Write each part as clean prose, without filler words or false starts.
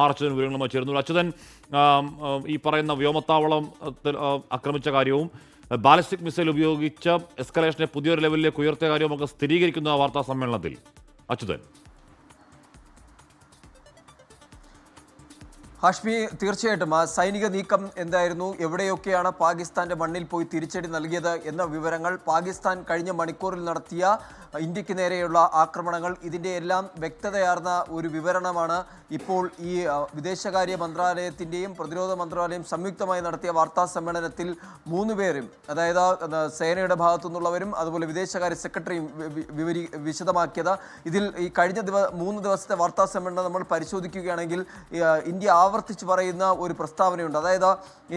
അച്യുതൻ വിവരങ്ങളുമായി ചേർന്നു. അച്യുതൻ, ഈ പറയുന്ന വ്യോമത്താവളം ആക്രമിച്ച കാര്യവും ബാലിസ്റ്റിക് മിസൈൽ ഉപയോഗിച്ച എസ്കലേഷനെ പുതിയൊരു ലെവലിലേക്ക് ഉയർത്തിയ കാര്യവും ഒക്കെ സ്ഥിരീകരിക്കുന്ന വാർത്താ സമ്മേളനത്തിൽ അച്യുതൻ. ഹാഷ്മി, തീർച്ചയായിട്ടും ആ സൈനിക നീക്കം എന്തായിരുന്നു, എവിടെയൊക്കെയാണ് പാകിസ്ഥാന്റെ മണ്ണിൽ പോയി തിരിച്ചടി നൽകിയത് എന്ന വിവരങ്ങൾ, പാകിസ്ഥാൻ കഴിഞ്ഞ മണിക്കൂറിൽ നടത്തിയ ഇന്ത്യക്ക് നേരെയുള്ള ആക്രമണങ്ങൾ, ഇതിൻ്റെ എല്ലാം വ്യക്തതയാർന്ന ഒരു വിവരണമാണ് ഇപ്പോൾ ഈ വിദേശകാര്യ മന്ത്രാലയത്തിൻ്റെയും പ്രതിരോധ മന്ത്രാലയം സംയുക്തമായി നടത്തിയ വാർത്താ സമ്മേളനത്തിൽ മൂന്നുപേരും, അതായത് സേനയുടെ ഭാഗത്തു നിന്നുള്ളവരും അതുപോലെ വിദേശകാര്യ സെക്രട്ടറിയും വിശദമാക്കിയത്. ഇതിൽ ഈ കഴിഞ്ഞ 3 ദിവസത്തെ വാർത്താ സമ്മേളനം നമ്മൾ പരിശോധിക്കുകയാണെങ്കിൽ ഇന്ത്യ ആവർത്തിച്ച് പറയുന്ന ഒരു പ്രസ്താവനയുണ്ട്. അതായത്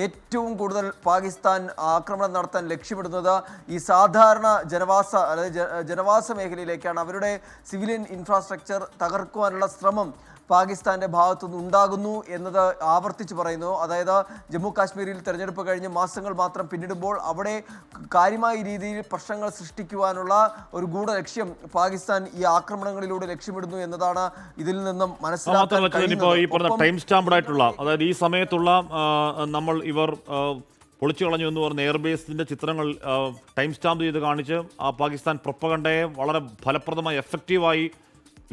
ഏറ്റവും കൂടുതൽ പാകിസ്ഥാൻ ആക്രമണം നടത്താൻ ലക്ഷ്യമിടുന്നത് ഈ സാധാരണ ജനവാസ മേഖലയിലേക്കാണ്. അവരുടെ സിവിലിയൻ ഇൻഫ്രാസ്ട്രക്ചർ തകർക്കുവാനുള്ള ശ്രമം പാകിസ്ഥാന്റെ ഭാഗത്തുനിന്ന് ഉണ്ടാകുന്നു എന്നത് ആവർത്തിച്ച് പറയുന്നു. അതായത് ജമ്മു കാശ്മീരിൽ തെരഞ്ഞെടുപ്പ് കഴിഞ്ഞ് മാസങ്ങൾ മാത്രം പിന്നിടുമ്പോൾ അവിടെ കാര്യമായ രീതിയിൽ പ്രശ്നങ്ങൾ സൃഷ്ടിക്കുവാനുള്ള ഒരു ഗൂഢലക്ഷ്യം പാകിസ്ഥാൻ ഈ ആക്രമണങ്ങളിലൂടെ ലക്ഷ്യമിടുന്നു എന്നതാണ് ഇതിൽ നിന്നും മനസ്സിലാക്കാൻ കഴിയുന്നത്. ടൈം സ്റ്റാമ്പ്ഡ് ആയിട്ടുള്ള, അതായത് ഈ സമയത്തുള്ള നമ്മൾ ഇവർ പൊളിച്ചു കളഞ്ഞു എന്ന് പറഞ്ഞ എയർബേസിന്റെ ചിത്രങ്ങൾ ടൈം സ്റ്റാമ്പ് ചെയ്ത് കാണിച്ച് ആ പാകിസ്ഥാൻ പ്രൊപ്പഗണ്ടയെ വളരെ ഫലപ്രദമായി എഫക്റ്റീവായി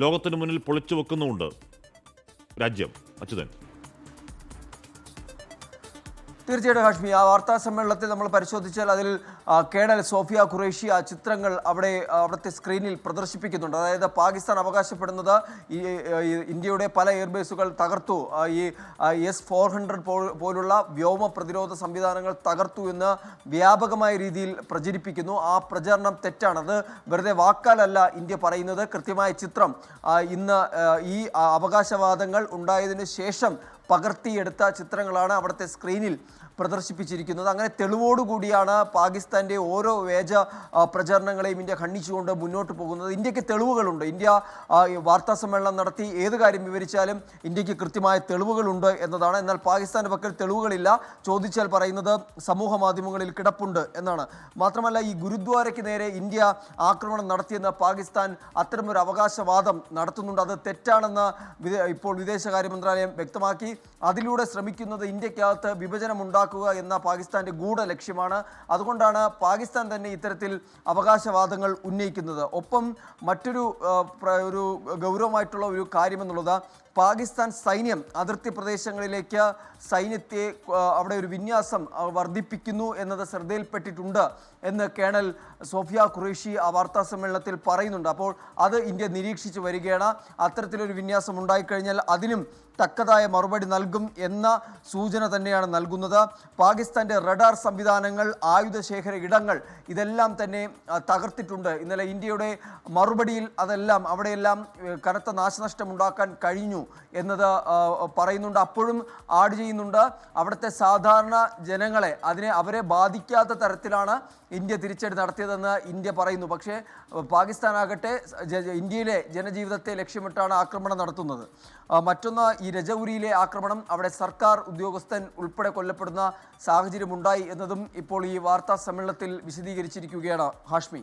ലോകത്തിന് മുന്നിൽ പൊളിച്ചു വെക്കുന്നുമുണ്ട് രാജ്യം. അച്യുതൻ. തീർച്ചയായിട്ടും ഹാഷ്മി, ആ വാർത്താ സമ്മേളനത്തിൽ നമ്മൾ പരിശോധിച്ചാൽ അതിൽ കേണൽ സോഫിയ ഖുറേഷി ആ ചിത്രങ്ങൾ അവിടുത്തെ സ്ക്രീനിൽ പ്രദർശിപ്പിക്കുന്നുണ്ട്. അതായത് പാകിസ്ഥാൻ അവകാശപ്പെടുന്നത് ഈ ഇന്ത്യയുടെ പല എയർബേസുകൾ തകർത്തു, ഈ S-400 പോലുള്ള വ്യോമ പ്രതിരോധ സംവിധാനങ്ങൾ തകർത്തു എന്ന് വ്യാപകമായ രീതിയിൽ പ്രചരിപ്പിക്കുന്നു. ആ പ്രചരണം തെറ്റാണ്. അത് വെറുതെ വാക്കാലല്ല ഇന്ത്യ പറയുന്നത്, കൃത്യമായ ചിത്രം ഇന്ന് ഈ അവകാശവാദങ്ങൾ ഉണ്ടായതിനു ശേഷം പകർത്തിയെടുത്ത ചിത്രങ്ങളാണ് അവിടുത്തെ സ്ക്രീനിൽ പ്രദർശിപ്പിച്ചിരിക്കുന്നത്. അങ്ങനെ തെളിവോടുകൂടിയാണ് പാകിസ്ഥാൻ്റെ ഓരോ വേജ പ്രചരണങ്ങളെയും ഇന്ത്യ ഖണ്ഡിച്ചുകൊണ്ട് മുന്നോട്ട് പോകുന്നത്. ഇന്ത്യക്ക് തെളിവുകളുണ്ട്. ഇന്ത്യ വാർത്താ സമ്മേളനം നടത്തി ഏത് കാര്യം വിവരിച്ചാലും ഇന്ത്യക്ക് കൃത്യമായ തെളിവുകളുണ്ട് എന്നതാണ്. എന്നാൽ പാകിസ്ഥാൻ്റെ പക്കൽ തെളിവുകളില്ല. ചോദിച്ചാൽ പറയുന്നത് സമൂഹ മാധ്യമങ്ങളിൽ കിടപ്പുണ്ട് എന്നാണ്. മാത്രമല്ല, ഈ ഗുരുദ്വാരയ്ക്ക് നേരെ ഇന്ത്യ ആക്രമണം നടത്തിയെന്ന് പാകിസ്ഥാൻ അത്തരമൊരു അവകാശവാദം നടത്തുന്നുണ്ട്. അത് തെറ്റാണെന്ന് ഇപ്പോൾ വിദേശകാര്യ മന്ത്രാലയം വ്യക്തമാക്കി. അതിലൂടെ ശ്രമിക്കുന്നത് ഇന്ത്യക്കകത്ത് വിഭജനം ഉണ്ടാക്കുക എന്ന പാകിസ്ഥാന്റെ ഗൂഢ ലക്ഷ്യമാണ്. അതുകൊണ്ടാണ് പാകിസ്ഥാൻ തന്നെ ഇത്തരത്തിൽ അവകാശവാദങ്ങൾ ഉന്നയിക്കുന്നത്. ഒപ്പം മറ്റൊരു ഗൗരവമായിട്ടുള്ള ഒരു കാര്യമെന്നുള്ളത്, പാകിസ്ഥാൻ സൈന്യം അതിർത്തി പ്രദേശങ്ങളിലേക്ക് സൈന്യത്തെ അവിടെ ഒരു വിന്യാസം വർദ്ധിപ്പിക്കുന്നു എന്നത് ശ്രദ്ധയിൽപ്പെട്ടിട്ടുണ്ട് എന്ന് കേണൽ സോഫിയ ഖുറേഷി ആ വാർത്താ സമ്മേളനത്തിൽ പറയുന്നുണ്ട്. അപ്പോൾ അത് ഇന്ത്യ നിരീക്ഷിച്ചു വരികയാണ്. അത്തരത്തിലൊരു വിന്യാസം ഉണ്ടായിക്കഴിഞ്ഞാൽ അതിനും തക്കതായ മറുപടി നൽകും എന്ന സൂചന തന്നെയാണ് നൽകുന്നത്. പാകിസ്ഥാൻ്റെ റഡാർ സംവിധാനങ്ങൾ, ആയുധശേഖര ഇടങ്ങൾ ഇതെല്ലാം തന്നെ തകർത്തിട്ടുണ്ട്. ഇന്നലെ ഇന്ത്യയുടെ മറുപടിയിൽ അതെല്ലാം അവിടെയെല്ലാം കനത്ത നാശനഷ്ടം ഉണ്ടാക്കാൻ കഴിഞ്ഞു എന്നത് പറയുന്നുണ്ട്. അപ്പോഴും ആഡ് ചെയ്യുന്നുണ്ട്, അവിടുത്തെ സാധാരണ ജനങ്ങളെ അവരെ ബാധിക്കാത്ത തരത്തിലാണ് ഇന്ത്യ തിരിച്ചടി നടത്തിയതെന്ന് ഇന്ത്യ പറയുന്നു. പക്ഷേ പാകിസ്ഥാനാകട്ടെ ഇന്ത്യയിലെ ജനജീവിതത്തെ ലക്ഷ്യമിട്ടാണ് ആക്രമണം നടത്തുന്നത്. മറ്റൊന്ന്, ഈ രജൌരിയിലെ ആക്രമണം, അവിടെ സർക്കാർ ഉദ്യോഗസ്ഥൻ ഉൾപ്പെടെ കൊല്ലപ്പെടുന്ന സാഹചര്യമുണ്ടായി എന്നതും ഇപ്പോൾ ഈ വാർത്താ സമ്മേളനത്തിൽ വിശദീകരിച്ചിരിക്കുകയാണ് ഹാഷ്മി.